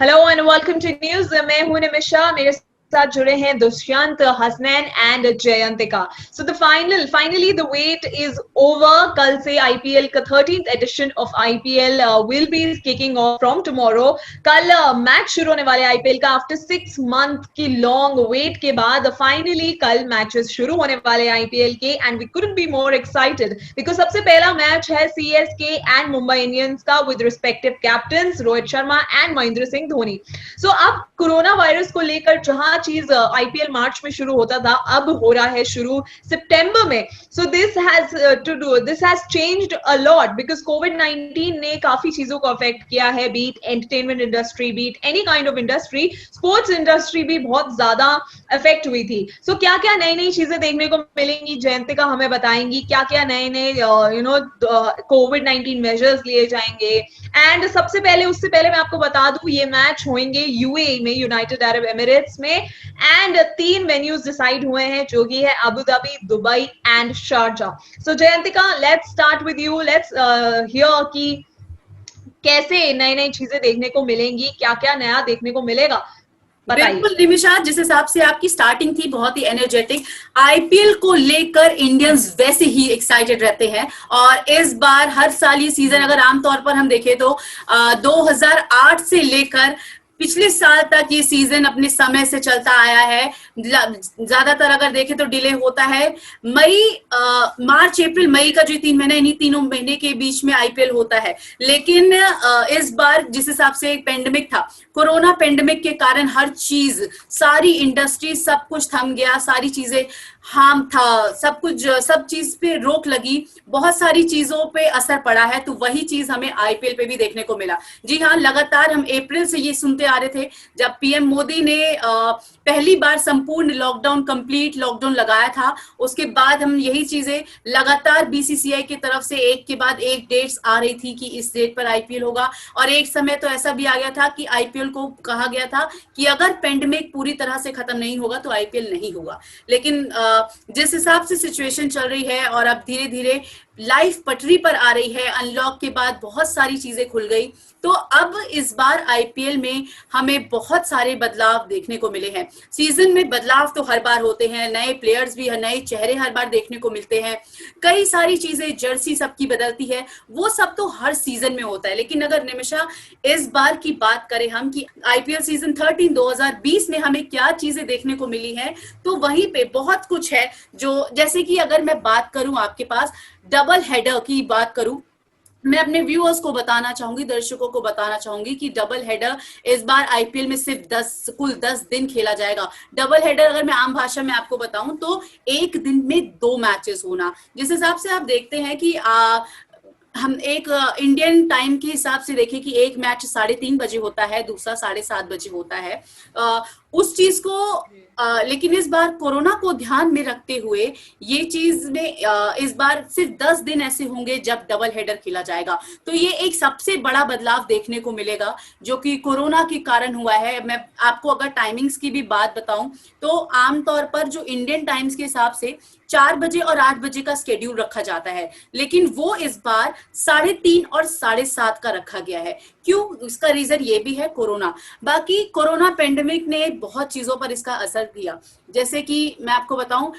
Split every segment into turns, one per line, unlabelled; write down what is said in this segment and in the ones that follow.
Hello and welcome to news. मैं हूं निमिषा, मेरे साथ जुड़े हैं Dushyant, Hasnain and Jayantika. So the finally the wait is over. कल से आईपीएल का 13th edition of IPL will be kicking off from tomorrow. कल मैच शुरू होने वाले आईपीएल का आफ्टर 6 मंथ की लॉन्ग वेट के बाद फाइनली कल मैचेस शुरू होने वाले आईपीएल के, and we couldn't be more excited because सबसे पहला मैच है सीएसके एंड मुंबई इंडियंस का with respective captains Rohit Sharma and Mahendra Singh Dhoni. So अब कोरोना वायरस को लेकर जहां चीज आईपीएल मार्च में शुरू होता था, अब हो रहा है शुरू सितंबर में। So this has changed a lot because कोविड-19 ने काफी चीजों को अफेक्ट किया है, be it entertainment industry, be it any kind of industry, sports industry भी बहुत ज्यादा अफेक्ट हुई थी। सो क्या क्या नई नई चीजें देखने को मिलेंगी, जयंतिका हमें बताएंगी क्या क्या नए नए कोविड-19 मेजर्स लिए जाएंगे। एंड सबसे पहले, उससे पहले मैं आपको बता दूं, ये मैच होंगे यूएई में, यूनाइटेड अरब एमिरेट्स में, एंड 3 वेन्यूज डिसाइड हुए हैं जो कि है Abu Dhabi, Dubai and Sharjah. So Jayantika, let's start with you. Let's hear कि कैसे नई नई चीजें देखने को मिलेंगी, क्या क्या नया देखने को मिलेगा,
बिल्कुल निमिषा, जिस हिसाब से आपकी स्टार्टिंग थी बहुत ही एनर्जेटिक। आईपीएल को लेकर इंडियंस वैसे ही एक्साइटेड रहते हैं और इस बार हर साल ये सीजन अगर आमतौर पर हम देखें तो 2008 से लेकर पिछले साल तक ये सीजन अपने समय से चलता आया है। ज्यादातर अगर देखें तो डिले होता है। मार्च अप्रैल मई का जो 3 महीने, इन्हीं तीनों महीने के बीच में आईपीएल होता है। लेकिन इस बार जिस हिसाब से एक पेंडेमिक था, कोरोना पेंडेमिक के कारण हर चीज, सारी इंडस्ट्री, सब कुछ थम गया, सारी चीजें हार्म था, सब चीज पे रोक लगी, बहुत सारी चीजों पे असर पड़ा है। तो वही चीज हमें आईपीएल पे भी देखने को मिला। जी हाँ, लगातार हम अप्रैल से ये सुनते आ रहे थे जब पीएम मोदी ने पहली बार संपूर्ण लॉकडाउन, कंप्लीट लॉकडाउन लगाया था। उसके बाद हम यही चीजें लगातार बीसीसीआई की तरफ से एक के बाद एक डेट्स आ रही थी कि इस डेट पर आईपीएल होगा। और एक समय तो ऐसा भी आ गया था कि आईपीएल को कहा गया था कि अगर पेंडेमिक पूरी तरह से खत्म नहीं होगा तो आईपीएल नहीं होगा। लेकिन जिस हिसाब से सिचुएशन चल रही है और अब धीरे धीरे लाइफ पटरी पर आ रही है, अनलॉक के बाद बहुत सारी चीजें खुल गई, तो अब इस बार आईपीएल में हमें बहुत सारे बदलाव देखने को मिले हैं। सीजन में बदलाव तो हर बार होते हैं, नए प्लेयर्स भी, नए चेहरे हर बार देखने को मिलते हैं, कई सारी चीजें, जर्सी सबकी बदलती है, वो सब तो हर सीजन में होता है। लेकिन अगर निमिषा इस बार की बात करें हम कि आईपीएल सीजन 13 2020 में हमें क्या चीजें देखने को मिली है, तो वहीं पे बहुत कुछ है। जो जैसे कि अगर मैं बात करूं आपके पास डबल हेडर की बात करूं, मैं अपने व्यूअर्स को बताना चाहूंगी, दर्शकों को बताना चाहूंगी कि डबल हेडर इस बार आईपीएल में सिर्फ कुल 10 दिन खेला जाएगा। डबल हेडर अगर मैं आम भाषा में आपको बताऊं तो एक दिन में 2 मैचेस होना। जिस हिसाब से आप देखते हैं कि हम एक इंडियन टाइम के हिसाब से देखें कि एक मैच 3:30 बजे होता है, दूसरा 7:30 बजे होता है, उस चीज को लेकिन इस बार कोरोना को ध्यान में रखते हुए ये चीज में इस बार सिर्फ 10 दिन ऐसे होंगे जब डबल हेडर खेला जाएगा। तो ये एक सबसे बड़ा बदलाव देखने को मिलेगा जो कि कोरोना के कारण हुआ है। मैं आपको अगर टाइमिंग्स की भी बात बताऊं तो आमतौर पर जो इंडियन टाइम्स के हिसाब से 4 बजे और 8 बजे का स्केड्यूल रखा जाता है, लेकिन वो इस बार 3:30 और 7:30 का रखा गया है। क्यों? इसका रीजन ये भी है कोरोना। बाकी कोरोना पेंडेमिक ने बहुत चीजों पर इसका असर किया। जैसे कि मैं आपको बताऊं,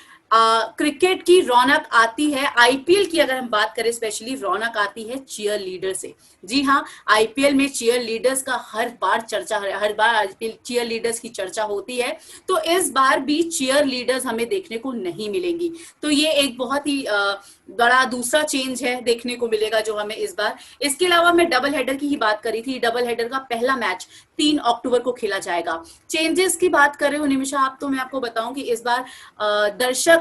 क्रिकेट की रौनक आती है, आईपीएल की अगर हम बात करें स्पेशली, रौनक आती है चीयर लीडर से। जी हाँ, आईपीएल में चीयर लीडर्स का हर बार आईपीएल चीयर लीडर्स की चर्चा होती है। तो इस बार भी चीयर लीडर्स हमें देखने को नहीं मिलेंगी। तो ये एक बहुत ही बड़ा दूसरा चेंज है, देखने को मिलेगा जो हमें इस बार। इसके अलावा मैं डबल हेडर की ही बात करी थी। डबल हेडर का पहला मैच 3 अक्टूबर को खेला जाएगा। चेंजेस की बात कर रहे हो निमिषा आप, तो मैं आपको बताऊं कि इस बार दर्शक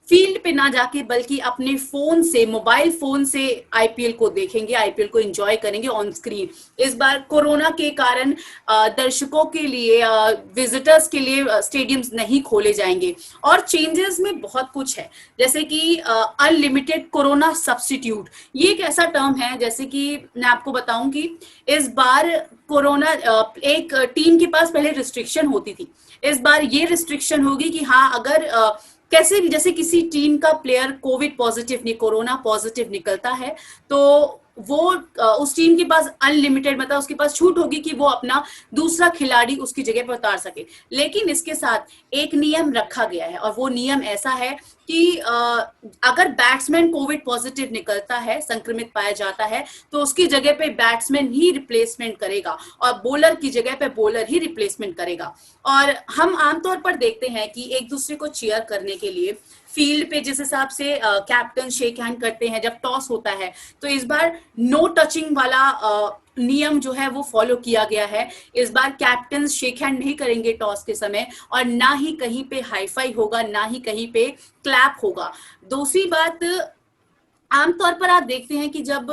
फील्ड पे ना जाके बल्कि अपने फोन से, मोबाइल फोन से आईपीएल को देखेंगे, आईपीएल को एंजॉय करेंगे ऑन स्क्रीन। इस बार कोरोना के कारण दर्शकों के लिए, विजिटर्स के लिए स्टेडियम्स नहीं खोले जाएंगे। और चेंजेस में बहुत कुछ है, जैसे कि अनलिमिटेड कोरोना सब्स्टिट्यूट, ये एक ऐसा टर्म है। जैसे कि मैं आपको बताऊं कि इस बार कोरोना, एक टीम के पास पहले रिस्ट्रिक्शन होती थी, इस बार ये रिस्ट्रिक्शन होगी कि हाँ, अगर कैसे भी, जैसे किसी टीम का player Covid positive, corona positive निकलता है, तो वो उस टीम के पास अनलिमिटेड, मतलब उसके पास छूट होगी कि वो अपना दूसरा खिलाड़ी उसकी जगह पर उतार सके। लेकिन इसके साथ एक नियम रखा गया है, और वो नियम ऐसा है कि अगर बैट्समैन कोविड पॉजिटिव निकलता है, संक्रमित पाया जाता है, तो उसकी जगह पे बैट्समैन ही रिप्लेसमेंट करेगा और बॉलर की जगह पे बॉलर ही रिप्लेसमेंट करेगा। और हम आमतौर पर देखते हैं कि एक दूसरे को चीयर करने के लिए फील्ड पे जिस हिसाब से कैप्टन शेक हैंड करते हैं जब टॉस होता है, तो इस बार नो टचिंग वाला नियम जो है वो फॉलो किया गया है। इस बार कैप्टन शेक हैंड नहीं करेंगे टॉस के समय, और ना ही कहीं पे हाईफाई होगा, ना ही कहीं पे क्लैप होगा। दूसरी बात, आमतौर पर आप देखते हैं कि जब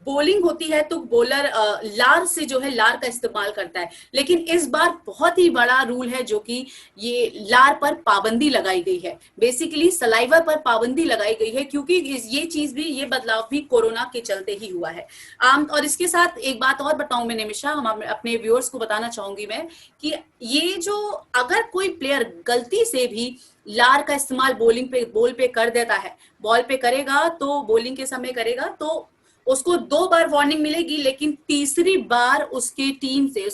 बॉलिंग होती है तो बॉलर लार से जो है लार का इस्तेमाल करता है, लेकिन इस बार बहुत ही बड़ा रूल है जो कि ये लार पर पाबंदी लगाई गई है, बेसिकली सलाइवा पर पाबंदी लगाई गई है, क्योंकि ये चीज भी, ये बदलाव भी कोरोना के चलते ही हुआ है। और इसके साथ एक बात और बताऊं मैं निमिषा, हम अपने व्यूअर्स को बताना चाहूंगी मैं कि ये जो, अगर कोई प्लेयर गलती से भी लार का इस्तेमाल बॉल पे कर देता है, बॉल पे करेगा तो बॉलिंग के समय करेगा तो उसको 2 बार वार्निंग मिलेगी, लेकिन तीसरी बार उसके टीम से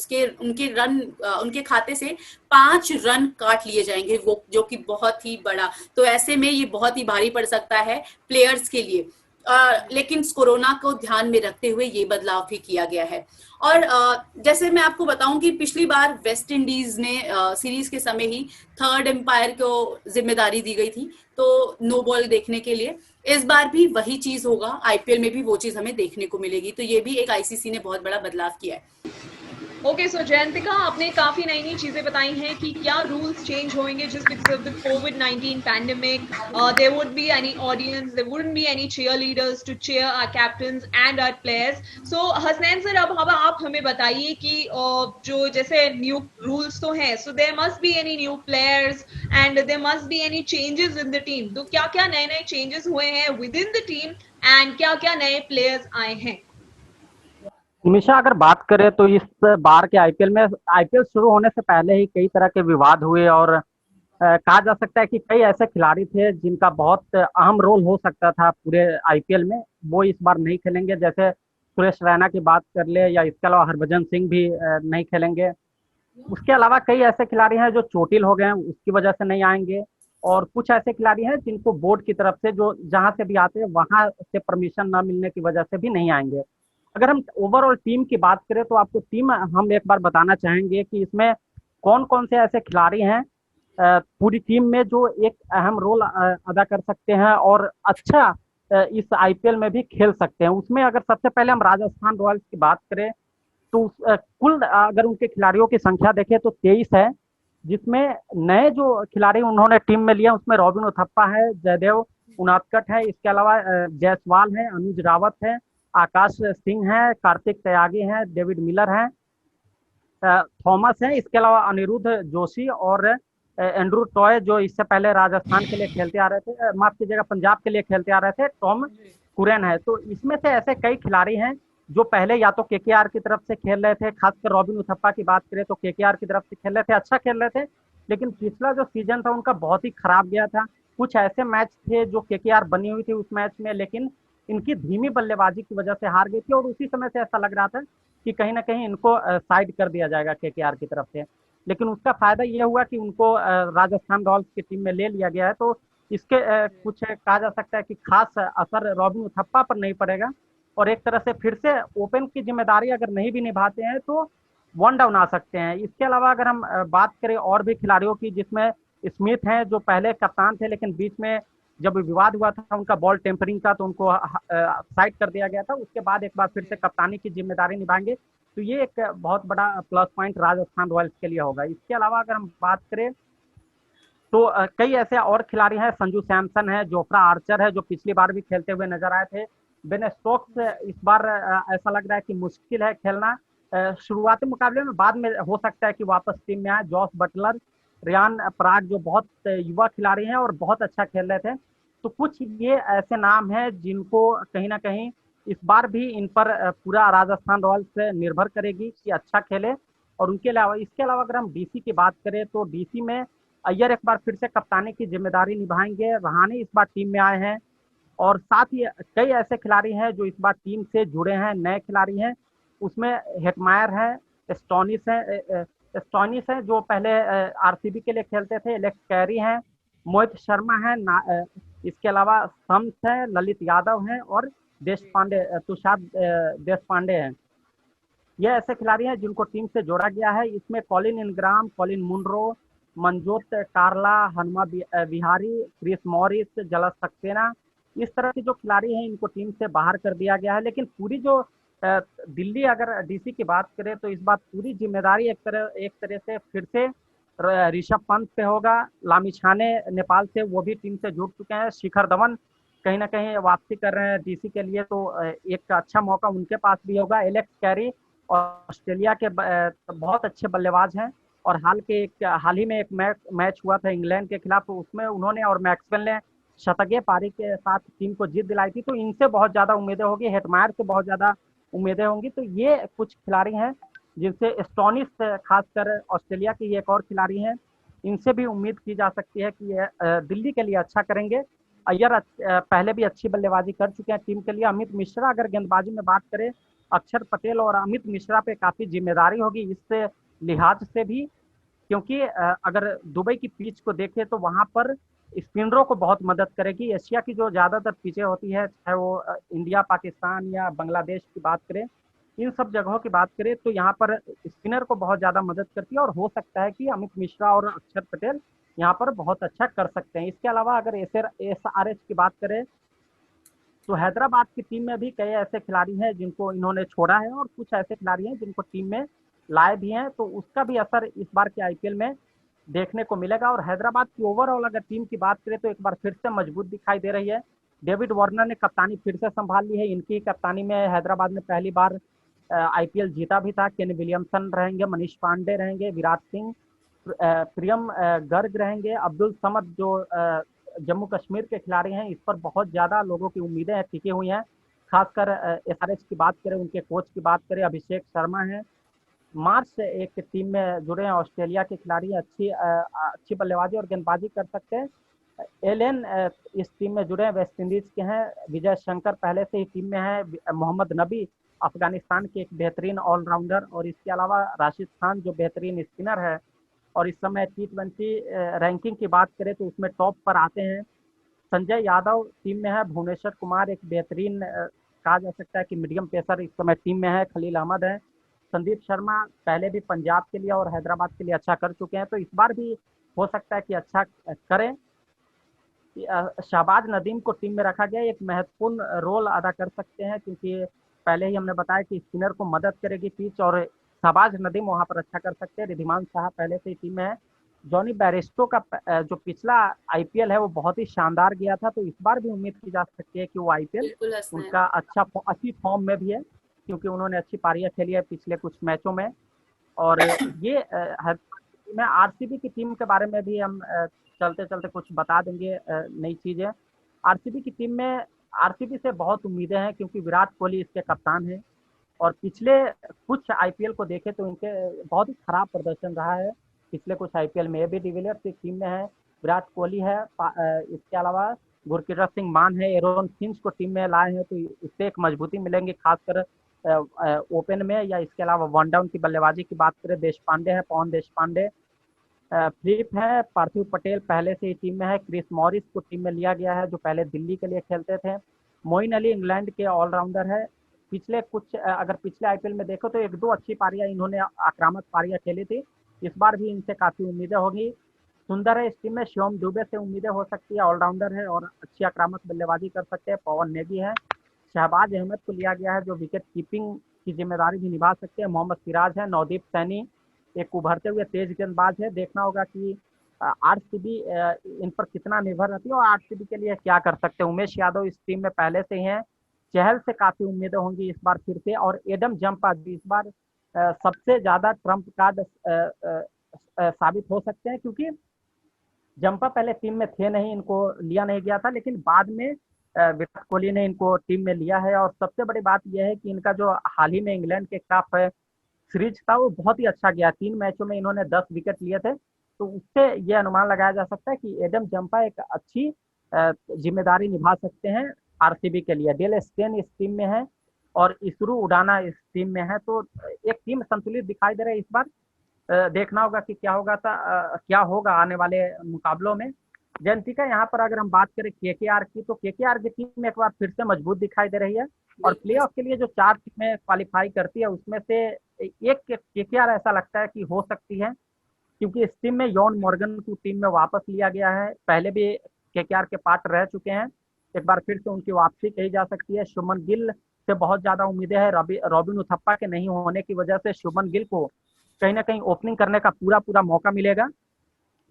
उनके खाते से 5 रन काट लिए जाएंगे, वो जो कि बहुत ही बड़ा, तो ऐसे में ये बहुत ही भारी पड़ सकता है प्लेयर्स के लिए। लेकिन कोरोना को ध्यान में रखते हुए ये बदलाव भी किया गया है। और जैसे मैं आपको बताऊं कि पिछली बार वेस्ट इंडीज ने सीरीज के समय ही थर्ड एम्पायर को जिम्मेदारी दी गई थी, तो नो बॉल देखने के लिए। इस बार भी वही चीज होगा, आईपीएल में भी वो चीज हमें देखने को मिलेगी, तो ये भी एक आईसीसी ने बहुत बड़ा बदलाव किया है।
ओके, सो जयंतिका, आपने काफी नई नई चीजें बताई हैं कि क्या रूल्स चेंज होंगे जस्ट बिकॉज ऑफ द कोविड-19 pandemic. There would be any audience, there wouldn't be any cheerleaders to cheer our captains and our players. So Hasnain sir, अब आप हमें बताइए कि जो जैसे न्यू रूल्स तो हैं, so there must be any new players and there must be any changes in the team. तो क्या क्या नए नए चेंजेस हुए हैं within the team and क्या क्या नए प्लेयर्स आए हैं?
निमिषा, अगर बात करें तो इस बार के आईपीएल में, आईपीएल शुरू होने से पहले ही कई तरह के विवाद हुए, और कहा जा सकता है कि कई ऐसे खिलाड़ी थे जिनका बहुत अहम रोल हो सकता था पूरे आईपीएल में, वो इस बार नहीं खेलेंगे। जैसे सुरेश रैना की बात कर ले, या इसके अलावा हरभजन सिंह भी नहीं खेलेंगे। उसके अलावा कई ऐसे खिलाड़ी हैं जो चोटिल हो गए हैं, उसकी वजह से नहीं आएंगे। और कुछ ऐसे खिलाड़ी हैं जिनको बोर्ड की तरफ से, जो जहां से भी आते हैं वहां से परमिशन न मिलने की वजह से भी नहीं आएंगे। अगर हम ओवरऑल टीम की बात करें तो आपको टीम हम एक बार बताना चाहेंगे कि इसमें कौन कौन से ऐसे खिलाड़ी हैं पूरी टीम में जो एक अहम रोल अदा कर सकते हैं और अच्छा इस आईपीएल में भी खेल सकते हैं। उसमें अगर सबसे पहले हम राजस्थान रॉयल्स की बात करें तो कुल अगर उनके खिलाड़ियों की संख्या देखें तो 23 है, जिसमें नए जो खिलाड़ी उन्होंने टीम में लिया उसमें रॉबिन उथप्पा है, जयदेव उनादकट है, इसके अलावा जायसवाल है, अनुज रावत है, आकाश सिंह है, कार्तिक त्यागी हैं, डेविड मिलर हैं, थॉमस है, इसके अलावा अनिरुद्ध जोशी और एंड्रू टॉय जो इससे पहले राजस्थान के लिए खेलते आ रहे थे, माफ कीजिएगा पंजाब के लिए खेलते आ रहे थे, टॉम कुरेन है। तो इसमें से ऐसे कई खिलाड़ी हैं जो पहले या तो केकेआर की तरफ से खेल रहे थे, खासकर रॉबिन उथप्पा की बात करें तो केकेआर की तरफ से खेल रहे थे, अच्छा खेल रहे थे, लेकिन पिछला जो सीजन था उनका बहुत ही खराब गया था। कुछ ऐसे मैच थे जो केकेआर बनी हुई थी उस मैच में, लेकिन इनकी धीमी बल्लेबाजी की वजह से हार गई थी, और उसी समय से ऐसा लग रहा था कि कहीं ना कहीं इनको साइड कर दिया जाएगा केकेआर की तरफ से। लेकिन उसका फायदा यह हुआ कि उनको राजस्थान रॉयल्स की टीम में ले लिया गया है, तो इसके कुछ कहा जा सकता है कि खास असर रॉबिन उथप्पा पर नहीं पड़ेगा, और एक तरह से फिर से ओपन की जिम्मेदारी अगर नहीं भी निभाते हैं तो वन डाउन आ सकते हैं। इसके अलावा अगर हम बात करें और भी खिलाड़ियों की, जिसमें स्मिथ हैं जो पहले कप्तान थे, लेकिन बीच में जब विवाद हुआ था उनका बॉल टेम्परिंग का तो उनको साइड कर दिया गया था, उसके बाद एक बार फिर से कप्तानी की जिम्मेदारी निभाएंगे, तो ये एक बहुत बड़ा प्लस पॉइंट राजस्थान रॉयल्स के लिए होगा। इसके अलावा अगर हम बात करें तो कई ऐसे और खिलाड़ी हैं, संजू सैमसन है, जोफ्रा आर्चर है जो पिछली बार भी खेलते हुए नजर आए थे, बेन स्टोक्स इस बार ऐसा लग रहा है कि मुश्किल है खेलना शुरुआती मुकाबले में, बाद में हो सकता है कि वापस टीम में आए। जॉस बटलर, रियान पराग जो बहुत युवा खिलाड़ी हैं और बहुत अच्छा खेल रहे थे, तो कुछ ये ऐसे नाम हैं जिनको कहीं ना कहीं इस बार भी इन पर पूरा राजस्थान रॉयल्स निर्भर करेगी कि अच्छा खेले। और उनके अलावा, इसके अलावा अगर हम डीसी की बात करें तो डीसी में अय्यर एक बार फिर से कप्तानी की जिम्मेदारी निभाएंगे, रहाणे इस बार टीम में आए हैं, और साथ ही कई ऐसे खिलाड़ी हैं जो इस बार टीम से जुड़े हैं, नए खिलाड़ी हैं। उसमें हेटमायर है, स्टोनिस है जो पहले आरसीबी के लिए खेलते थे, एलेक्स कैरी हैं, मोहित शर्मा है, इसके अलावा शम्स है, ललित यादव हैं और देश पांडे, तुषार देश पांडे हैं। ये ऐसे खिलाड़ी हैं जिनको टीम से जोड़ा गया है। इसमें Colin Ingram, Colin Munro, Manjot Kalra, Hanuma Vihari, Chris Morris, Jalaj Saxena, इस तरह के जो खिलाड़ी हैं इनको टीम से बाहर कर दिया गया है। लेकिन पूरी जो दिल्ली अगर डीसी की बात करें तो इस बार पूरी जिम्मेदारी एक तरह से फिर से ऋषभ पंत पे होगा। लामिछाने नेपाल से वो भी टीम से जुड़ चुके हैं। शिखर धवन कहीं ना कहीं वापसी कर रहे हैं डीसी के लिए, तो एक अच्छा मौका उनके पास भी होगा। एलेक्स कैरी ऑस्ट्रेलिया के बहुत अच्छे बल्लेबाज हैं और हाल ही में एक मैच हुआ था इंग्लैंड के खिलाफ, उसमें उन्होंने और मैक्सवेल ने शतकीय पारी के साथ टीम को जीत दिलाई थी। तो इनसे बहुत ज्यादा उम्मीदें होगी, हेटमायर से बहुत ज्यादा उम्मीदें होंगी। तो ये कुछ खिलाड़ी हैं जिनसे स्टोनिस खासकर ऑस्ट्रेलिया के ये एक और खिलाड़ी हैं, इनसे भी उम्मीद की जा सकती है कि ये दिल्ली के लिए अच्छा करेंगे। अय्यर पहले भी अच्छी बल्लेबाजी कर चुके हैं टीम के लिए। अमित मिश्रा अगर गेंदबाजी में बात करें, अक्षर पटेल और अमित मिश्रा पे काफी जिम्मेदारी होगी इस लिहाज से भी, क्योंकि अगर दुबई की पिच को देखें तो वहां पर स्पिनरों को बहुत मदद करेगी। एशिया की जो ज्यादातर पिचें होती है, चाहे वो इंडिया, पाकिस्तान या बांग्लादेश की बात करें, इन सब जगहों की बात करें तो यहाँ पर स्पिनर को बहुत ज्यादा मदद करती है और हो सकता है कि अमित मिश्रा और अक्षर पटेल यहाँ पर बहुत अच्छा कर सकते हैं। इसके अलावा अगर SRH की बात करें तो हैदराबाद की टीम में भी कई ऐसे खिलाड़ी हैं जिनको इन्होंने छोड़ा है और कुछ ऐसे खिलाड़ी हैं जिनको टीम में लाए भी हैं, तो उसका भी असर इस बार के आईपीएल में देखने को मिलेगा। और हैदराबाद की ओवरऑल अगर टीम की बात करें तो एक बार फिर से मजबूत दिखाई दे रही है। डेविड वार्नर ने कप्तानी फिर से संभाल ली है। इनकी कप्तानी में हैदराबाद ने पहली बार आईपीएल जीता भी था। केन विलियमसन रहेंगे, मनीष पांडे रहेंगे, विराट सिंह, प्रियम गर्ग रहेंगे, अब्दुल समद जो जम्मू कश्मीर के खिलाड़ी हैं, इस पर बहुत ज्यादा लोगों की उम्मीदें टिकी हुई हैं। खासकर SRH की बात करें, उनके कोच की बात करें, अभिषेक शर्मा हैं। मार्च से एक टीम में जुड़े हैं ऑस्ट्रेलिया के खिलाड़ी, अच्छी बल्लेबाजी और गेंदबाजी कर सकते हैं। एलेन इस टीम में जुड़े हैं, वेस्ट इंडीज के हैं। विजय शंकर पहले से ही टीम में है। मोहम्मद नबी अफगानिस्तान के एक बेहतरीन ऑलराउंडर, और इसके अलावा राशिद खान जो बेहतरीन स्पिनर है। और इस समय T20 रैंकिंग की बात करें तो उसमें टॉप पर आते हैं। संजय यादव टीम में है। भुवनेश्वर कुमार एक बेहतरीन कहा जा सकता है कि मीडियम पेसर इस समय टीम में है। खलील अहमद है। संदीप शर्मा पहले भी पंजाब के लिए और हैदराबाद के लिए अच्छा कर चुके हैं, तो इस बार भी हो सकता है कि अच्छा करें। शहबाज नदीम को टीम में रखा गया, एक महत्वपूर्ण रोल अदा कर सकते हैं, क्योंकि पहले ही हमने बताया कि स्पिनर को मदद करेगी पिच, और शहबाज नदीम वहां पर अच्छा कर सकते हैं। रिद्धिमान साहब पहले से ही टीम में है। जॉनी बैरिस्टो का जो पिछला आईपीएल है वो बहुत ही शानदार गया था, तो इस बार भी उम्मीद की जा सकती है कि वो आईपीएल उनका अच्छी फॉर्म में भी है, क्योंकि उन्होंने अच्छी पारियां खेली है पिछले कुछ मैचों में। और ये मैं आरसीबी की टीम के बारे में भी हम चलते चलते कुछ बता देंगे नई चीजें। आरसीबी की टीम में आरसीबी से बहुत उम्मीदें हैं, क्योंकि विराट कोहली इसके कप्तान हैं और पिछले कुछ आईपीएल को देखें तो इनके बहुत ही खराब प्रदर्शन रहा है। पिछले कुछ आईपीएल में एबी डिविलियर्स की टीम में है, विराट कोहली है, इसके अलावा गुरकीरत सिंह मान है, एरोन फिंच को टीम में लाए हैं, तो इससे एक मजबूती मिलेंगी खासकर ओपन में। या इसके अलावा वन डाउन की बल्लेबाजी की बात करें, देश पांडे है, पवन देश पांडे, फ्लिप है, पार्थिव पटेल पहले से ही टीम में है। क्रिस मॉरिस को टीम में लिया गया है जो पहले दिल्ली के लिए खेलते थे। मोइन अली इंग्लैंड के ऑलराउंडर है। अगर पिछले आईपीएल में देखो तो एक दो अच्छी पारियां इन्होंने आक्रामक पारियां खेली थी, इस बार भी इनसे काफी उम्मीदें होगी। सुंदर है इस टीम में, शिवम दुबे से उम्मीदें हो सकती है, ऑलराउंडर है और अच्छी आक्रामक बल्लेबाजी कर सकते हैं। पवन नेगी है। शहबाज अहमद को लिया गया है जो विकेट कीपिंग की जिम्मेदारी भी निभा सकते हैं। मोहम्मद सिराज है। नवदीप सैनी एक उभरते हुए तेज गेंदबाज है। देखना होगा कि आरसीबी इन पर कितना निर्भर रहती है और आरसीबी के लिए क्या कर सकते हैं। उमेश यादव इस टीम में पहले से ही हैं। चहल से काफी उम्मीदें होंगी इस बार फिर से, और एडम जंपा इस बार सबसे ज्यादा ट्रम्प कार्ड साबित हो सकते हैं, क्योंकि जंपा पहले टीम में थे नहीं, इनको लिया नहीं गया था, लेकिन बाद में विराट कोहली ने इनको टीम में लिया है। और सबसे बड़ी बात यह है कि इनका जो हाल ही में इंग्लैंड के खिलाफ सीरीज था वो बहुत ही अच्छा गया। 3 मैचों में इन्होंने 10 विकेट लिए थे, तो उससे ये अनुमान लगाया जा सकता है कि एडम जंपा एक अच्छी जिम्मेदारी निभा सकते हैं आरसीबी के लिए। डेल स्टेन इस टीम में है और इसरू उडाना इस टीम में है, तो एक टीम संतुलित दिखाई दे रही है इस बार। देखना होगा कि क्या होगा आने वाले मुकाबलों में। जयंतिका, यहाँ पर अगर हम बात करें केकेआर की, तो केकेआर की टीम एक बार फिर से मजबूत दिखाई दे रही है और प्लेऑफ के लिए जो 4 टीमें क्वालिफाई करती है उसमें से एक केकेआर ऐसा लगता है कि हो सकती है, क्योंकि इस टीम में यॉन मॉर्गन को टीम में वापस लिया गया है। पहले भी केकेआर के पार्ट रह चुके हैं, एक बार फिर से उनकी वापसी कही जा सकती है। शुभमन गिल से बहुत ज्यादा उम्मीदें हैं। रॉबिन उथप्पा के नहीं होने की वजह से शुभमन गिल को कहीं ना कहीं ओपनिंग करने का पूरा पूरा मौका मिलेगा।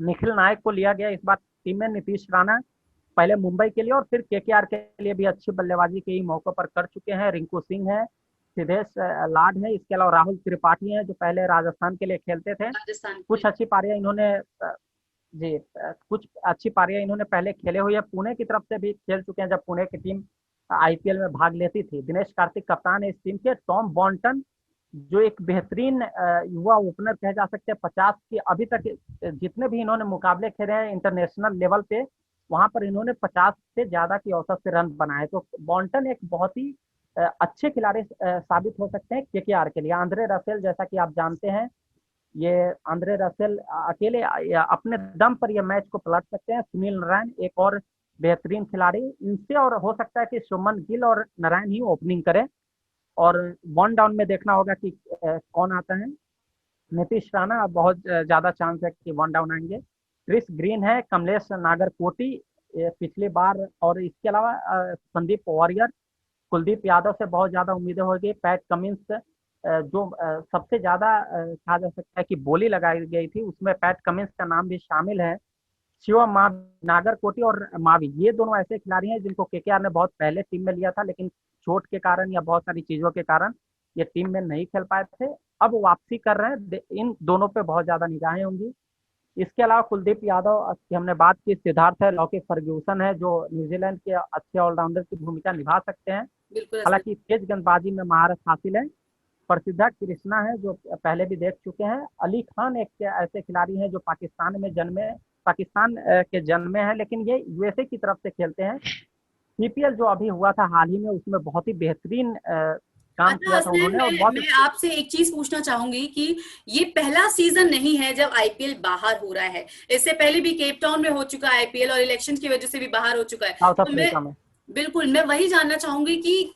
निखिल नायक को लिया गया इस बार टीम में। नीतीश राणा पहले मुंबई के लिए और फिर केकेआर के लिए भी अच्छी बल्लेबाजी कई मौकों पर कर चुके हैं। रिंकू सिंह है, सिद्धेश लाड है, इसके अलावा राहुल त्रिपाठी हैं जो पहले राजस्थान के लिए खेलते थे। कुछ अच्छी पारियां इन्होंने कुछ अच्छी पारियां इन्होंने पहले खेले हुए हैं। पुणे की तरफ से भी खेल चुके हैं जब पुणे की टीम आईपीएल में भाग लेती थी। दिनेश कार्तिक कप्तान है इस टीम के। टॉम बॉन्टन जो एक बेहतरीन युवा ओपनर कहे जा सकते हैं। 50 की अभी तक जितने भी इन्होंने मुकाबले खेले हैं इंटरनेशनल लेवल पे, वहां पर इन्होंने 50 से ज्यादा की औसत से रन बनाए। तो बॉन्टन एक बहुत ही अच्छे खिलाड़ी साबित हो सकते हैं केकेआर के लिए। आंद्रे रसेल, जैसा कि आप जानते हैं, ये आंद्रे रसेल अकेले अपने दम पर ये मैच को पलट सकते हैं। सुनील नारायण एक और बेहतरीन खिलाड़ी, इनसे और हो सकता है कि शुभमन गिल और नारायण ही ओपनिंग करें। और 1 डाउन में देखना होगा कि कौन आता है। नीतीश राणा बहुत ज्यादा चांस है कि 1 डाउन आएंगे। क्रिस ग्रीन है, कमलेश नागरकोटी पिछली बार, और इसके अलावा संदीप वॉरियर, कुलदीप यादव से बहुत ज्यादा उम्मीदें होगी। पैट कमिंस जो सबसे ज्यादा कहा जा सकता है कि बोली लगाई गई थी, उसमें पैट कमिंस का नाम भी शामिल है। शिवम नागरकोटी और मावी, ये दोनों ऐसे खिलाड़ी हैं जिनको केकेआर ने बहुत पहले टीम में लिया था, लेकिन चोट के कारण या बहुत सारी चीजों के कारण ये टीम में नहीं खेल पाए थे। अब वापसी कर रहे हैं, इन दोनों पे बहुत ज्यादा निगाहें होंगी। इसके अलावा कुलदीप यादव की हमने बात की, सिद्धार्थ है, लॉकी फर्ग्यूसन है जो न्यूजीलैंड के अच्छे ऑलराउंडर की भूमिका निभा सकते हैं। हालांकि तेज गेंदबाजी में महारत हासिल है। प्रसिद्धा कृष्णा है जो पहले भी देख चुके हैं। अली खान एक ऐसे खिलाड़ी हैं जो पाकिस्तान के जन्मे हैं, लेकिन ये यूएसए की तरफ से खेलते हैं। पीपीएल जो अभी हुआ था हाल ही में, उसमें बहुत ही बेहतरीन काम किया था उन्होंने। और बहुत
मैं आपसे एक चीज पूछना चाहूंगी कि ये पहला सीजन नहीं है जब आईपीएल बाहर हो रहा है। इससे पहले भी केप टाउन में हो चुका है आईपीएल, और इलेक्शन की वजह से भी बाहर हो चुका है।
साउथ अफ्रीका में
बिल्कुल, मैं वही जानना चाहूंगी कि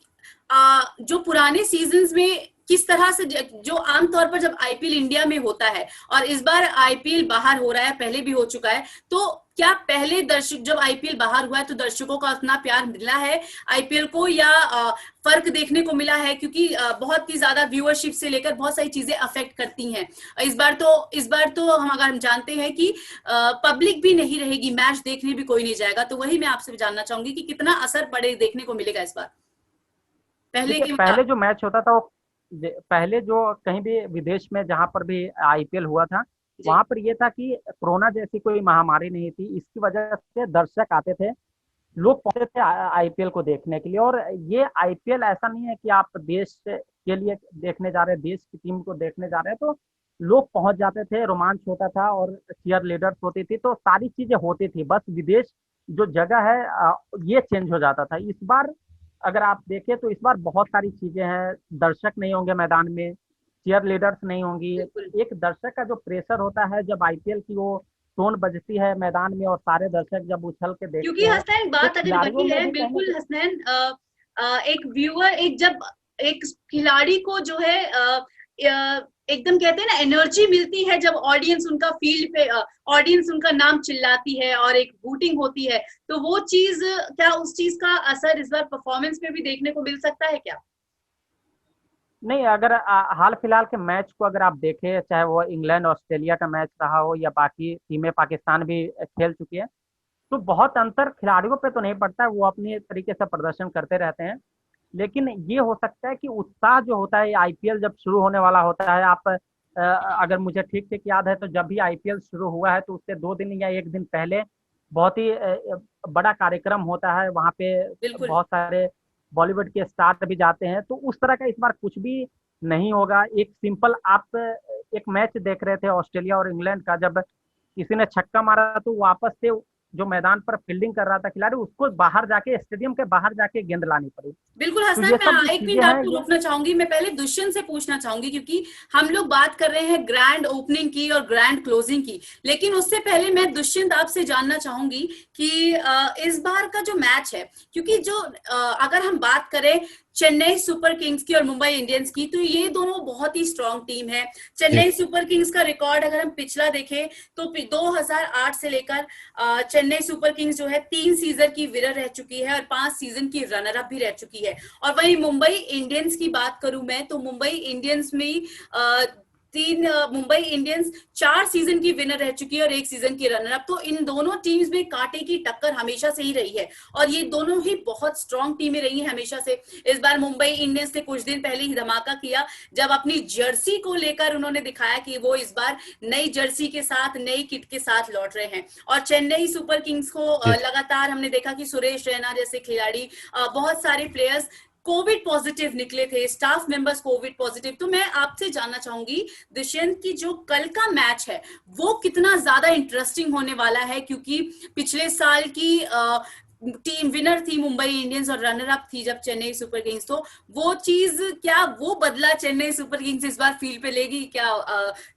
जो पुराने सीजन्स में किस तरह से, जो आमतौर पर जब आईपीएल इंडिया में होता है और इस बार आईपीएल बाहर हो रहा है, पहले भी हो चुका है, तो क्या पहले दर्शक जब आईपीएल बाहर हुआ है तो दर्शकों का उतना प्यार मिला है आईपीएल को, या फर्क देखने को मिला है? क्योंकि बहुत ही ज्यादा व्यूअरशिप से लेकर बहुत सारी चीजें अफेक्ट करती हैं। इस बार तो हम जानते हैं कि पब्लिक भी नहीं रहेगी, मैच देखने भी कोई नहीं जाएगा। तो वही मैं आपसे जानना चाहूंगी कि कितना असर पड़े देखने को मिलेगा इस बार
पहले जो मैच होता था, वो पहले जो कहीं भी विदेश में जहां पर भी आईपीएल हुआ था, वहां पर ये था कि कोरोना जैसी कोई महामारी नहीं थी, इसकी वजह से दर्शक आते थे, लोग पहुंचते थे आईपीएल को देखने के लिए। और ये आईपीएल ऐसा नहीं है कि आप देश के लिए देखने जा रहे हैं, देश की टीम को देखने जा रहे हैं, तो लोग पहुंच जाते थे, रोमांच होता था और चीयर लीडर्स होती थी, तो सारी चीजें होती थी। बस विदेश जो जगह है ये चेंज हो जाता था। इस बार अगर आप देखें तो इस बार बहुत सारी चीजें हैं। दर्शक नहीं होंगे मैदान में, चीयर लीडर्स नहीं होंगी। एक दर्शक का जो प्रेशर होता है जब आईपीएल की वो टोन बजती है मैदान में और सारे दर्शक जब उछल के देखते
क्योंकि हसनैन बात अगर वही है, बिल्कुल हसनैन, एक व्यूअर, एक खिलाड़ी को जो है एकदम कहते हैं ना, एनर्जी मिलती है जब ऑडियंस उनका फील्ड पे, ऑडियंस उनका नाम चिल्लाती है और एक वोटिंग होती है, तो वो चीज, क्या उस चीज का असर इस बार परफॉर्मेंस में भी देखने को मिल सकता है क्या?
नहीं, अगर हाल फिलहाल के मैच को अगर आप देखें, चाहे वो इंग्लैंड ऑस्ट्रेलिया का मैच रहा हो या बाकी टीमें पाकिस्तान भी खेल चुकी है, तो बहुत अंतर खिलाड़ियों पे तो नहीं पड़ता है, वो अपनी तरीके से प्रदर्शन करते रहते हैं। लेकिन ये हो सकता है कि उत्साह जो होता है, आईपीएल जब शुरू होने वाला होता है, आप अगर मुझे ठीक ठीक याद है तो जब भी आईपीएल शुरू हुआ है तो उससे 2 दिन या 1 दिन पहले बहुत ही बड़ा कार्यक्रम होता है, वहाँ पे बहुत सारे बॉलीवुड के स्टार भी जाते हैं। तो उस तरह का इस बार कुछ भी नहीं होगा। एक सिंपल, आप एक मैच देख रहे थे ऑस्ट्रेलिया और इंग्लैंड का, जब किसी ने छक्का मारा तो वापस से जो मैदान पर फील्डिंग कर रहा था खिलाड़ी, उसको बाहर जाके, स्टेडियम के बाहर जाके गेंद लानी पड़ी।
बिल्कुल
तो
हसनैन,
ये सब
मैं
जो
एक
चीजें
मिनट
हैं
आपको
ये
रोकना चाहूंगी। मैं पहले दुष्यंत से पूछना चाहूंगी, क्योंकि हम लोग बात कर रहे हैं ग्रैंड ओपनिंग की और ग्रैंड क्लोजिंग की, लेकिन उससे पहले मैं दुष्यंत आपसे जानना चाहूंगी कि इस बार का जो मैच है, क्योंकि जो अगर हम बात करें चेन्नई सुपर किंग्स की और मुंबई इंडियंस की, तो ये दोनों बहुत ही स्ट्रांग टीम है। चेन्नई सुपर किंग्स का रिकॉर्ड अगर हम पिछला देखें तो 2008 से लेकर चेन्नई सुपर किंग्स जो है 3 सीजन की विनर रह चुकी है और 5 सीजन की रनर अप भी रह चुकी है। और वहीं मुंबई इंडियंस की बात करूं मैं, तो मुंबई इंडियंस में मुंबई इंडियंस 4 सीजन की विनर रह चुकी है और 1 सीजन की रनर अप। तो इन दोनों टीम्स में कांटे की टक्कर हमेशा से ही रही है और ये दोनों ही बहुत स्ट्रांग टीमें रही हैं हमेशा से। इस बार मुंबई इंडियंस ने कुछ दिन पहले ही धमाका किया जब अपनी जर्सी को लेकर उन्होंने दिखाया कि वो इस बार नई जर्सी के साथ, नई किट के साथ लौट रहे हैं। और चेन्नई सुपर किंग्स को लगातार हमने देखा कि सुरेश रैना जैसे खिलाड़ी, बहुत सारे प्लेयर्स कोविड पॉजिटिव निकले थे, स्टाफ मेंबर्स कोविड पॉजिटिव। तो मैं आपसे जानना चाहूंगी दुष्यंत की जो कल का मैच है वो कितना ज्यादा इंटरेस्टिंग होने वाला है, क्योंकि पिछले साल की टीम विनर थी मुंबई इंडियंस और रनर अप थी जब चेन्नई सुपर किंग्स। तो वो चीज, क्या वो बदला चेन्नई सुपर किंग्स इस बार फील्ड पे लेगी क्या?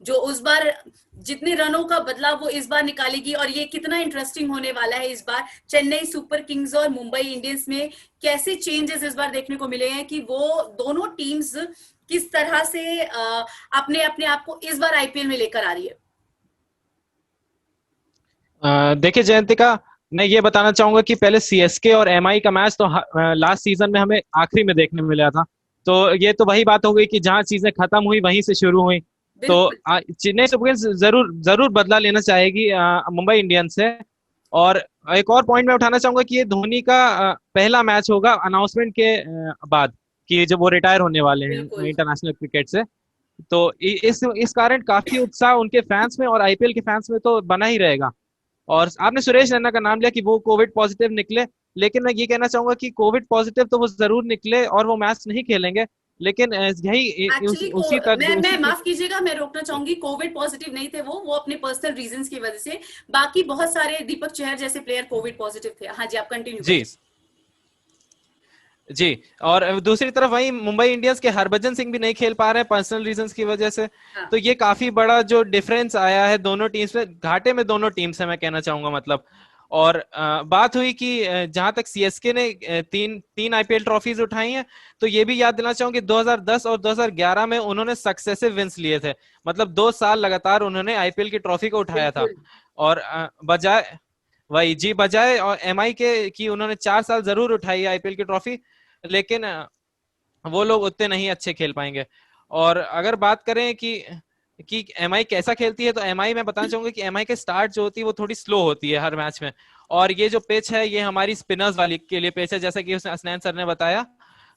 जो उस बार जितने रनों का बदला वो इस बार निकालेगी, और ये कितना इंटरेस्टिंग होने वाला है इस बार चेन्नई सुपर किंग्स और मुंबई इंडियंस में कैसे चेंजेस इस बार देखने को मिले हैं कि वो दोनों टीम्स किस तरह से अपने अपने आप को इस बार आईपीएल में लेकर आ रही है।
देखिए जयंतिका, मैं ये बताना चाहूंगा कि पहले सीएसके और एमआई का मैच तो लास्ट सीजन में हमें आखिरी में देखने मिला था। तो ये तो वही बात हो गई कि जहां चीजें खत्म हुई वहीं से शुरू हुई। तो चेन्नई सुपर किंग्स जरूर जरूर बदला लेना चाहेगी मुंबई इंडियंस से। और एक और पॉइंट मैं उठाना चाहूंगा कि ये धोनी का पहला मैच होगा अनाउंसमेंट के बाद कि जब वो रिटायर होने वाले हैं इंटरनेशनल क्रिकेट से। तो इस कारण काफी उत्साह उनके फैंस में और आईपीएल के फैंस में तो बना ही रहेगा। और आपने सुरेश रैना का नाम लिया कि वो कोविड पॉजिटिव निकले, लेकिन मैं ये कहना चाहूंगा कि कोविड पॉजिटिव तो वो जरूर निकले और वो मैच नहीं खेलेंगे, लेकिन यही उसी तरह
मैं माफ कीजिएगा, मैं रोकना चाहूंगी, कोविड पॉजिटिव नहीं थे वो अपने पर्सनल रीजंस की वजह से। बाकी बहुत सारे दीपक चहर जैसे प्लेयर कोविड पॉजिटिव थे। हाँ जी, आप कंटिन्यू
जी जी। और दूसरी तरफ वही मुंबई इंडियंस के हरभजन सिंह भी नहीं खेल पा रहे हैं पर्सनल रीजंस की वजह से। हाँ। तो ये काफी बड़ा जो डिफरेंस आया है दोनों टीम्स में, घाटे में दोनों टीम्स है मैं कहना चाहूंगा मतलब। और बात हुई कि जहां तक सीएसके ने तीन आईपीएल ट्रॉफीज उठाई हैं, तो ये भी याद दिलाना चाहूंगी 2010 और 2011 में उन्होंने सक्सेसिव विंस लिए थे, मतलब 2 साल लगातार उन्होंने आईपीएल की ट्रॉफी को उठाया था। और बजाय और एमआई के की उन्होंने 4 साल जरूर उठाई आईपीएल की ट्रॉफी, लेकिन वो लोग उतने नहीं अच्छे खेल पाएंगे। और अगर बात करें कि एमआई कैसा खेलती है, तो एमआई मैं बताना चाहूंगा कि एमआई के स्टार्ट जो होती है वो थोड़ी स्लो होती है हर मैच में। और ये जो पिच है ये हमारी स्पिनर्स वाली के लिए पिच है, जैसा कि उसने हसनैन सर ने बताया।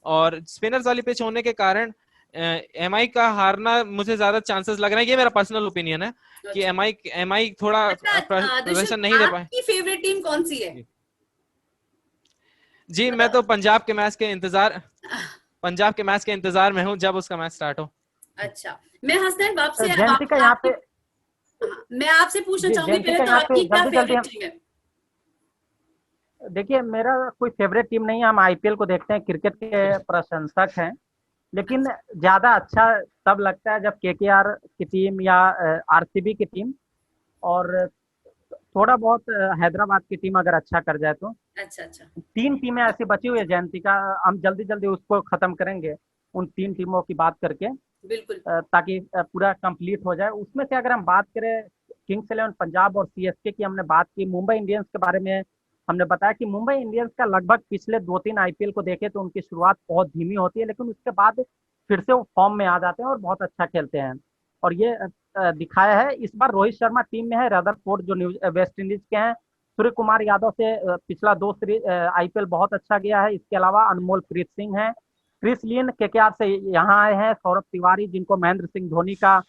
और स्पिनर्स वाली पिच होने के कारण एमआई का हारना मुझे ज्यादा चांसेस लग रहा है। ये मेरा पर्सनल ओपिनियन है कि एमआई थोड़ा प्रदर्शन नहीं दे पाए।
आपकी फेवरेट टीम कौन सी है?
जी मैं तो पंजाब के मैच के इंतजार में हूँ जब उसका मैच स्टार्ट हो।
अच्छा, मैं हसनैन आपसे मैं आपसे पूछना चाहूंगी पहले तो आपकी क्या फेवरेट टीम है?
देखिए मेरा कोई फेवरेट टीम नहीं है, हम आईपीएल को देखते हैं, क्रिकेट के प्रशंसक हैं, लेकिन ज्यादा अच्छा तब लगता है जब केकेआर की टीम या आरसीबी की टीम और थोड़ा बहुत हैदराबाद की टीम अगर अच्छा कर जाए तो।
अच्छा।
3 टीमें ऐसी बची हुई है जयंती का, हम जल्दी जल्दी उसको खत्म करेंगे उन 3 टीमों की बात करके,
बिल्कुल,
ताकि पूरा कंप्लीट हो जाए। उसमें से अगर हम बात करें किंग्स 11 पंजाब और सीएसके की हमने बात की, मुंबई इंडियंस के बारे में हमने बताया कि मुंबई इंडियंस का लगभग पिछले 2-3 आईपीएल को देखे तो उनकी शुरुआत बहुत धीमी होती है, लेकिन उसके बाद फिर से वो फॉर्म में आ जाते हैं और बहुत अच्छा खेलते हैं। और ये दिखाया है इस बार रोहित शर्मा टीम में है, रदरफोर्ड जो वेस्ट इंडीज के हैं, सूर्य कुमार यादव से पिछला 2 सीरीज आईपीएल बहुत अच्छा गया है। इसके अलावा अनमोल प्रीत सिंह है, क्रिस लिन केकेआर से यहाँ आए हैं, सौरभ तिवारी जिनको महेंद्र सिंह धोनी का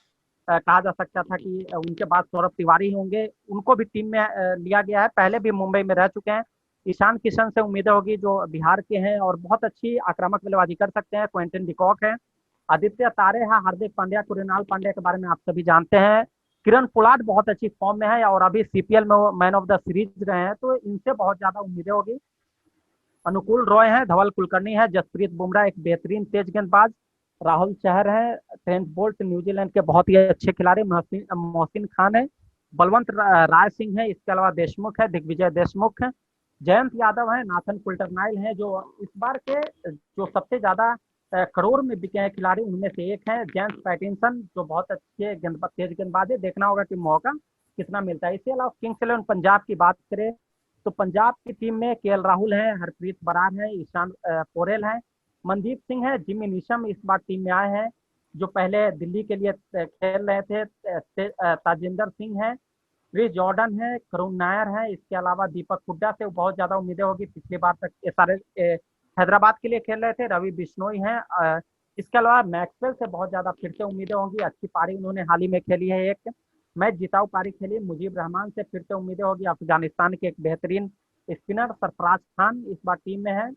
कहा जा सकता था कि उनके बाद सौरभ तिवारी होंगे, उनको भी टीम में लिया गया है, पहले भी मुंबई में रह चुके हैं। ईशान किशन से उम्मीदें होगी जो बिहार के हैं और बहुत अच्छी आक्रामक बल्लेबाजी कर सकते हैं, क्विंटन डिकॉक है। आदित्य तारे हैं, हार्दिक पांड्या, कुणाल पांड्या के बारे में आप सभी जानते हैं, किरण पोलार्ड बहुत अच्छी फॉर्म में है और अभी सीपीएल में वो मैन ऑफ द सीरीज रहे हैं, तो इनसे बहुत ज्यादा उम्मीदें होगी। अनुकूल रॉय हैं, धवल कुलकर्णी है, जसप्रीत बुमराह एक बेहतरीन तेज गेंदबाज, राहुल चहर है, ट्रेंट बोल्ट न्यूजीलैंड के बहुत ही अच्छे खिलाड़ी, मोहसिन खान है, बलवंत राय सिंह है, इसके अलावा देशमुख है, दिग्विजय देशमुख है, जयंत यादव है, नाथन कुल्टरनाइल है, जो इस बार के जो सबसे ज्यादा करोड़ में बिके हैं खिलाड़ी उनमें से एक है। जेम्स पैटिंसन जो बहुत अच्छे तेज गेंदबाज है, देखना होगा कि मौका कितना मिलता है। इसके अलावा किंग्स इलेवन पंजाब की बात करें तो पंजाब की टीम में केएल राहुल है, हरप्रीत बरार है, ईशान पोरेल है, मनदीप सिंह है, जिमी नीशम इस बार टीम में आए हैं, जो पहले दिल्ली के लिए खेल रहे थे, ताजिंदर सिंह है, क्रिस जॉर्डन है, करुण नायर है, इसके अलावा दीपक हुड्डा से बहुत ज्यादा उम्मीदें होगी, पिछली बार तक ये सारे हैदराबाद के लिए खेल रहे थे, रवि बिश्नोई हैं, इसके अलावा मैक्सवेल से बहुत ज्यादा फिर से उम्मीदें होंगी, अच्छी पारी उन्होंने हाल ही में खेली है, एक मैच जिताऊ पारी खेली। मुजीब रहमान से फिर से उम्मीदें होगी, अफगानिस्तान के एक बेहतरीन स्पिनर सरफराज खान इस बार टीम में है,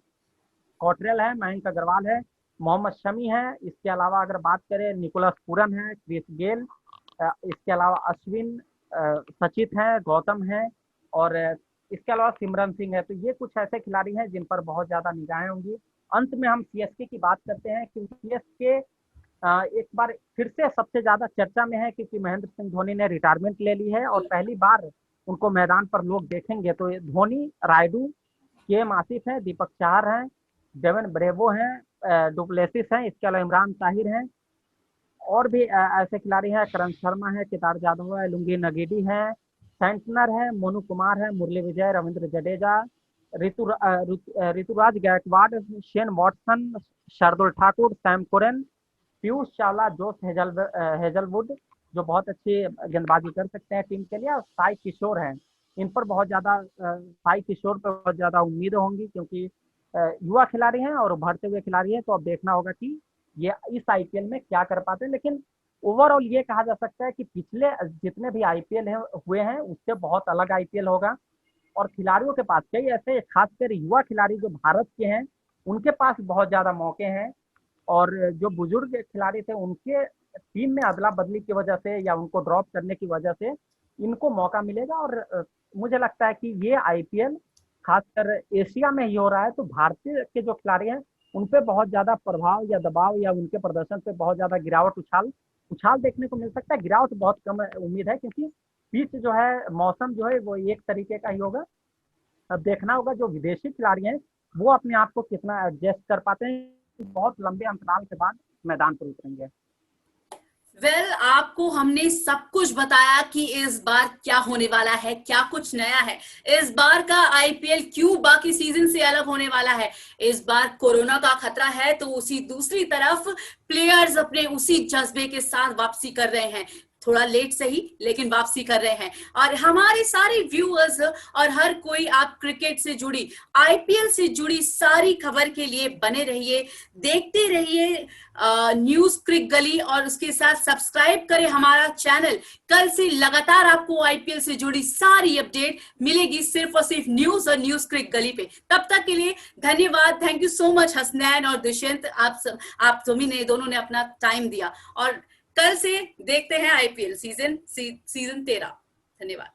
कॉटरेल है, मयंक अग्रवाल है, मोहम्मद शमी है, इसके अलावा अगर बात करें निकोलस पूरन है, क्रिस गेल, इसके अलावा अश्विन सचित है, गौतम है और इसके अलावा सिमरन सिंह है। तो ये कुछ ऐसे खिलाड़ी हैं जिन पर बहुत ज्यादा निगाहें होंगी। अंत में हम सीएसके की बात करते हैं कि सीएसके एक बार फिर से सबसे ज्यादा चर्चा में है क्योंकि महेंद्र सिंह धोनी ने रिटायरमेंट ले ली है और पहली बार उनको मैदान पर लोग देखेंगे। तो धोनी, रायडू, केएम आसिफ है, दीपक चाहर हैं, डेवन ब्रेवो हैं, डुप्लेसिस हैं, इसके अलावा इमरान ताहिर हैं और भी ऐसे खिलाड़ी हैं, करण शर्मा है, केदार जाधव है, लुंगी नगीडी है, सेंटनर है, मोनू कुमार है, Murali Vijay, Ravindra Jadeja, Ruturaj Gaikwad, Shane Watson, Shardul Thakur, Sam Curran, Piyush Chawla, Josh Hazlewood जो बहुत अच्छी गेंदबाजी कर सकते हैं टीम के लिए, और साई किशोर हैं। इन पर बहुत ज्यादा साई किशोर पर बहुत ज्यादा उम्मीदें होंगी क्योंकि युवा खिलाड़ी हैं और उभरते हुए खिलाड़ी हैं। तो अब देखना होगा कि ये इस आईपीएल में क्या कर पाते हैं। लेकिन ओवरऑल ये कहा जा सकता है कि पिछले जितने भी आईपीएल हुए हैं उससे बहुत अलग आईपीएल होगा और खिलाड़ियों के पास कई ऐसे खासकर युवा खिलाड़ी जो भारत के हैं उनके पास बहुत ज्यादा मौके हैं और जो बुजुर्ग खिलाड़ी थे उनके टीम में अदला बदली की वजह से या उनको ड्रॉप करने की वजह से इनको मौका मिलेगा। और मुझे लगता है कि ये आईपीएल खासकर एशिया में ही हो रहा है, तो भारतीय के जो खिलाड़ी हैं उन पे बहुत ज्यादा प्रभाव या दबाव या उनके प्रदर्शन पे बहुत ज्यादा गिरावट उछाल देखने को मिल सकता है। गिरावट बहुत कम उम्मीद है क्योंकि पिच जो है, मौसम जो है वो एक तरीके का ही होगा। अब देखना होगा जो विदेशी खिलाड़ी हैं वो अपने आप को कितना एडजस्ट कर पाते हैं, बहुत लंबे अंतराल के बाद मैदान पर उतरेंगे।
आपको हमने सब कुछ बताया कि इस बार क्या होने वाला है, क्या कुछ नया है, इस बार का आईपीएल क्यों बाकी सीजन से अलग होने वाला है। इस बार कोरोना का खतरा है तो उसी दूसरी तरफ प्लेयर्स अपने उसी जज्बे के साथ वापसी कर रहे हैं, थोड़ा लेट सही लेकिन वापसी कर रहे हैं। और हमारे सारे व्यूअर्स और हर कोई, आप क्रिकेट से जुड़ी, आईपीएल से जुड़ी सारी खबर के लिए बने रहिए, देखते रहिए न्यूज क्रिक गली और उसके साथ सब्सक्राइब करें हमारा चैनल। कल से लगातार आपको आईपीएल से जुड़ी सारी अपडेट मिलेगी सिर्फ और सिर्फ न्यूज और न्यूज क्रिक गली पे। तब तक के लिए धन्यवाद। Thank you so much Hasnain और दुष्यंत, आप तुम्ही ने दोनों ने अपना टाइम दिया और कल से देखते हैं आईपीएल सीजन 13। धन्यवाद।